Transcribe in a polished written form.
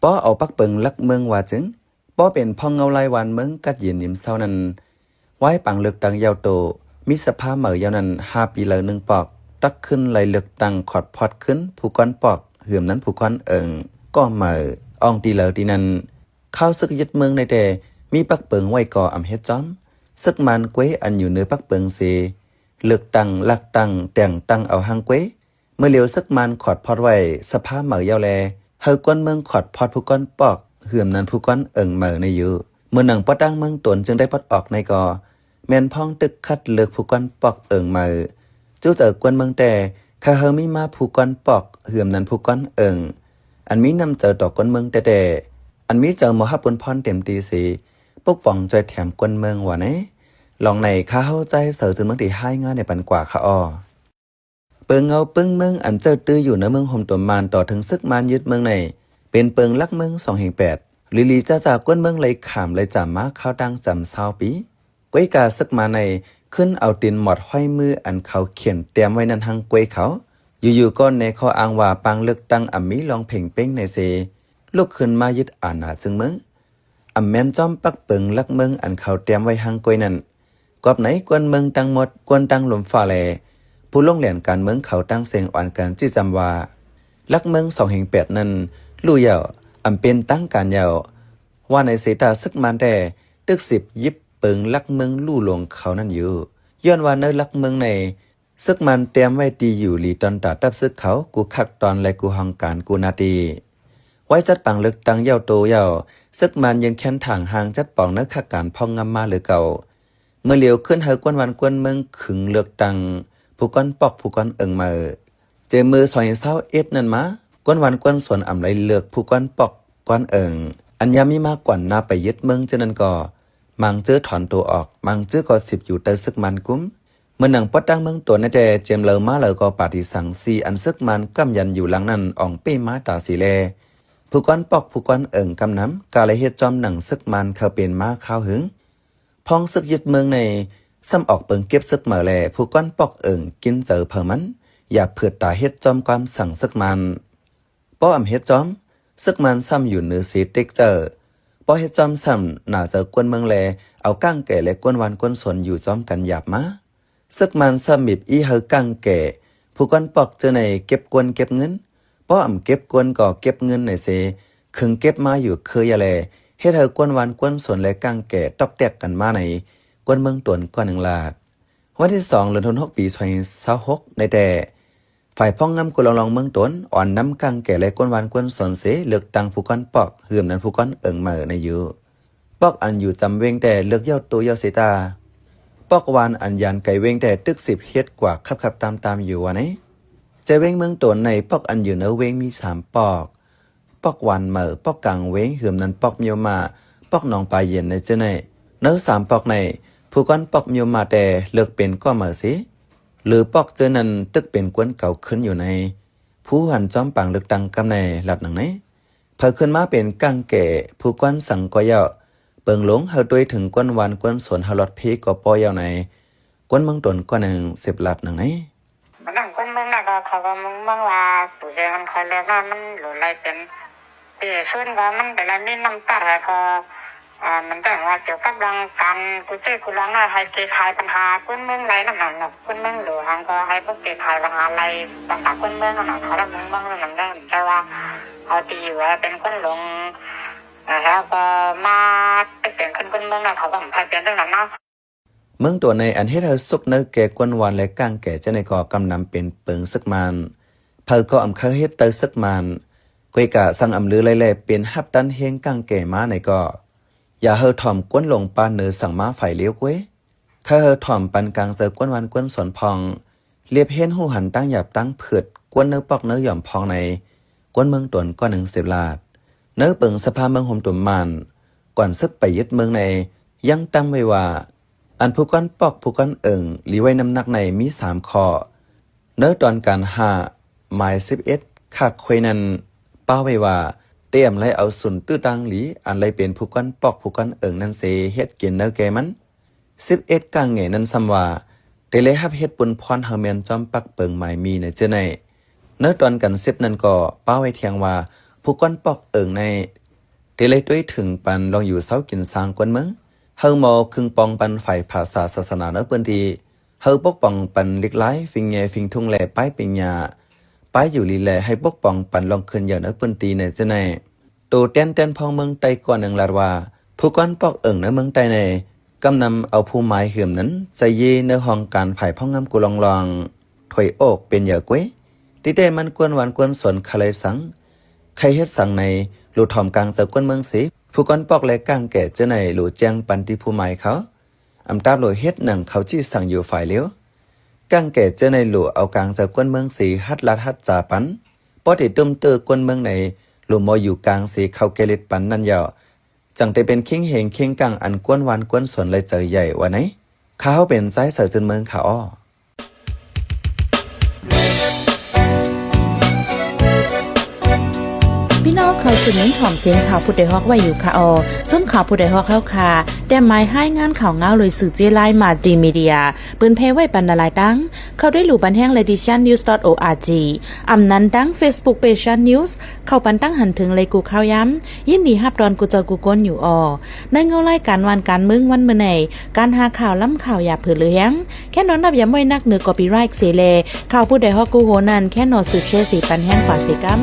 ป้อเอาปักเปิงลักเมืองว่าจึงป้อเป็นพ่องเงาลายวันเมืองกัดเย็นนิ่มเศร้านั้นไว้ปังเลือกตังยาวโตมีสภาพเหมือยาวนั้น5 ปีเลย1 ปอกตักขึ้นไหลเลือกตังขอดพอดขึ้นผู้ก้อนปอกเหือมนั้นผู้ก้อนก็เหมืออ่องตีเลยตีนั้นเข้าซึกยึดเมืองในแต่มีปักเปิงไว้ก่ออำเฮ็ดจ้อมซึกมันเก้อันอยู่เนื้อปักเปิงเสเลือกตังลักตังแต่งตังเอาหางเก้เมื่อเลียวซึกมันขอดพอดไว้สภาพเหมือยาวแลเฮาก้อนเมืองขอดพอดผู้ก้อนปอกเหือมนั้นผู้ก้อนเหมือในอยู่เมื่อหนังปอดังเมืองตนจึงได้ปอดออกในก่อแม่นพ้องตึกคัดเลือกผู้ก้อนปอกเหมือจู่เจอกวนเมืองแต่ข้าเฮามีมาผู้ก้อนปอกเหือมนั้นผู้ก้อนอันมีนำเจอต่อกวนเมืองแต่อันมีเจอมหับปนพรเต็มตีสีปกป้องใจแถมกวนเมืองว่าไหนลองในข้าเข้าใจเสือถึงเมืองที่ให้งานในปันกว่าข้าอ้อเปิงเงาเปิงเมืองอันเจอตื้ออยู่ในเมืองห่มตัวมานต่อถึงซึกมานยึดเมืองในเป็นเปิงลักเมือง2/8ลิลีจ้าจากกวนเมืองเลยขามเลยจำมาเข้าดังจำ20 ปีก้วยกาซึกมาในขึ้นเอาตีนหมอดห้อยมืออันเขาเขียนเตรียมไว้นั้นหังก้วยเขาอยู่ๆก็ในข้ออ้างว่าปังเลือกตั้งอัมมีลองเพ่งเป้งในเซลุกขึ้นมายึดอาณาจึงมืออำแม่นจอมปักเปิงลักเมืองอันเขาเตรียมไว้หังก้วยนั้นกอบไหนกวนเมืองตั้งหมดกวนตั้งลมฟ้าแลผู้ลงแหลนการเมืองเขาตั้งเสียงอ่อนกันที่จำว่าลักเมือง2/8นั้นลู่ยาวอำเป็นตั้งการยาวว่าในสายตาซึกมันแต่ตึก10ยิบเปิงลักเมืองลู่ลงเขานั่นอยู่ย้อนว่าในลักเมืองในซึกมันเตรียมไว้ตีอยู่ลีตอนตาตับซึกเขากูคักตอนและกูห้องการกูนาตีไว้จัดปังเลือกตั้งยาวโตยาวซึกมันยังแค้นทางห่างจัดป่องนักขักการพองงำมาหรือเก่าเมื่อเลียวขึ้นเฮากวนวันกวนเมืองขึงเลือกตั้งผู้ก้อนปอกผู้ก้อนมือเจมือ2021นั่นมากวนวันกวนส่วนอำไรเลือกผู้ก้อนปอกก้อนอันยามีมากกว่านาไปยึดเมืองเจนั้นก็มังเจอถอนตัวออกมังเจอก็10อยู่เตอซึกมันกุ้มเมื่อหนังปอดังเมืองตัวในแต่เจมเลอมาเลยก็ปฏิสังสีอันซึกมันกำยันอยู่หลังนั้นอ่องเป้มาตาสีแลผู้ก้อนปอกผู้ก้อนกำน้ำกาเลยเฮ็ดจอมหนังซึกมันเขาเป็นมาข้าวหึงพองซึกยึดเมืองในซ้ำออกเปิงเก็บซึกมาแลผู้ก้อนปอกกินเจอเพิ่มมันอย่าเผือดตาเฮ็ดจอมความสั่งซึกมันป้ออำเฮ็ดจอมซึกมันซ้ำอยู่เหนือสีเต็กเจอป้อเฮ็ดจอมซ้ำหน้าเจอกวนเมืองแลเอาก้างแก่และกวนวันกวนสนอยู่จอมกันหยาบมาซึกมันซ้ำบิบอีเฮาก้างแก่ผู้ก้อนปอกเจอในเก็บกวนเก็บเงินป้ออำเก็บกวนก็เก็บเงินในเสขึงเก็บมาอยู่เคยแลเฮ็ดเฮากวนวันกวนสนและก้างแก่ตอกแตกกันมาในกวนเมืองตวนกว่า1 ลาดวันที่2เดือนธันวาคมปี2026ในแต่ฝ่ายพ้องงำกุลองเมืองตนอ่อนน้ำกังแก่และกวนวันกวนสนเสเลือกตังผู้ก้อนปอกเหือมนั้นผู้ก้อนเหมือในอยู่ปอกอันอยู่จำเวงแต่เลือกเย้าตัวยาเสตาปอกวานอันยันไก่เวงแต่ตึก10เฮ็ดกว่าขับตามอยู่วะไหนใจเวงเมืองตนในปอกอันอยู่เนื้อเวงมี3 ปอกวานเหมือปอกกลางเวงเหือมนั้นปอกเมียวมาปอกหนองปลาเย็นในเจ้าในเนื้อ3 ปอกในผู้ก้อนปอกเมียวมาแต่เลือกเป็นก็เหมือสิหรือปอกเจอนั้นตึกเป็นกวนเก่าขึ้นอยู่ในผู้หันจอมปังเลือกตังกำในหลัดหนังไหนเพิ่ขึ้นมาเป็นกังแก่ผู้ก้อนสั่งก็เยาเปิงหลงเฮาด้วยถึงกวนวันกวนสวนเฮาลอดเพก็ปอยาวในกวนเมืองตนก็10 หลัดหนังไหนมันนั่งกวนเมืองน่ะก็เขาก็มึงว่าปู่เองเขาเรียกว่ามันหลุดไหลเป็นปีส่วนก็มันเป็นอะไรมีน้ำตาแล้วก็มันแต่ว่าเกี่ยวกับเรื่องการกูเจอกูร้องให้เกลี่ยคายปัญหาคนเมืองไรนั่นน่ะคนเมืองหลวงก็ให้พวกเกลี่ยคายปัญหาอะไรต่างๆคนเมืองนั่นน่ะเขาละเมืองนั่นได้แต่ว่าเขาตีอยู่ว่าเป็นคนหลงแล้วก็มาเป็นคนเมืองน่ะเขาก็ไม่เปลี่ยนเรื่องนั้นนะเมืองตัวในอันเฮ็ดให้สุกเนื้อแก่กวนวันและก้างแก่จะในก่อกำนำเป็นเปิงซึกมันเพิ่ก็อำเคยเฮ็ดเตอซึกมันก้อยกะสั่งอำลือไล่ๆเป็นฮับตันเฮงก้างแก่มาในก็อย่าเฮาถ่อมกวนลงปานเนือสั่งมาฝ่ายเลี้ยวก้วยถ้าเฮาถ่อมปันกลางเจอกวนวันกวนสวนพองเรียบเห็นหูหันตั้งหยาบตั้งเผือดกวนเนื้อปอกเนื้อหย่อมพองในกวนเมืองตนก็10 ลาดเนื้อเปิงสภาเมืองห่มตุ่มมันก่อนซึกไปยึดเมืองในยังตั้งไว้ว่าอันผู้ก้อนปอกผู้ก้อนหลีไว้น้ำหนักในมี3 ข้อเนื้อตอนการ5หมาย11คักควยนั้นป้าไว้ว่าเตรียมไล่เอาสุนตื้อตังหลีอันไล่เป็นผู้ก้อนปอกผู้ก้อนนั้นเสเฮ็ดกินเนื้อแกมัน11กลางแง่นั้นซ้ำว่าได้เลยฮับเฮ็ดปุ่นพรเฮาแม่นจอมปักเปิงหมายมีในเจ้าในเนื้อตอนกัน10นั้นก็ป้าไว้เทียงว่า ผู้ก้นปอกในเตเลยด้วยถึงปันลองอยู่เศร้ากินสร้างกวนเมืองเฮาหมอคึงปองปันฝ่ายภาษาศาสนาเนเปิ้นดีเฮาปกป้องปันลิกไลฟิงแงฟิงทุ่งแลป้ายปิญญาป้ายอยู่ลีแลให้ปกป้องปันลองคืนอย่างเนเปิ้นตีในจะไหนตัวแต้นพองเมืองไต้ก่อนหนึ่งลาดว่าผู้ก้นปอกในเมืองไต้ในกำนำเอาผู้หมายเหื่อมนั้นใจเย่ในห้องการไผ่พ่องงำกุลองถอยอกเป็นเหยื่อก้วยที่ได้มันกวนหวานกวนสวนคาเลยสังใครเฮ็ดสั่งในหลุดถ่อมกลางจากกวนเมืองสีผู้ก้อนปอกและกลางแก่เจ้าในหลุดแจ้งปันที่ผู้หมายเขาอำตาบหลุดเฮ็ดหนังเขาจี้สั่งอยู่ฝ่ายเลี้ยวกลางแก่เจ้าในหลุดเอากลางจากกวนเมืองสีฮัดลัดฮัดจ่าปันปอติต้มเตอกวนเมืองในหลุดมออยู่กลางสีเขาเกลิดปันนั่นยาวจังได้เป็นคิงเหงคิงกังอันกวนหวานกวนสวนเลยเจอใหญ่วะไหนเขาเป็นใจเสือจนเมืองเขาอ้อพี่น้องเขาสืบเน้นหอมเสียงข่าวผู้ใดฮอกไว้อยู่ค่ะจนข่าวผู้ใดฮอกเข้าค่ะแต่หมายให้งานข่าวเงาเลยสื่อเจไลมาดีมีเดียปืนเพไว้ปันนาลายดังเขาได้หลู่บันแห้ง leditionnews.org อำนั้นดัง Facebook page news เข้าปันตั้งหันถึงเลยกูข่าวย้ำยินดีฮับดอนกูเจอกูก้นอยู่ในเงาไล่การวันการมึงวันเมื่อไหนการหาข่าวล้ำข่าวอย่าเผือเลี้ยงแค่นอนนับอย่าไม่นักเหนือกอปีไรค์เสเลข่าวผู้ใดฮอกกูโหนันแค่นอสืบเชื่อสีปันแห้งกว่าสิกัม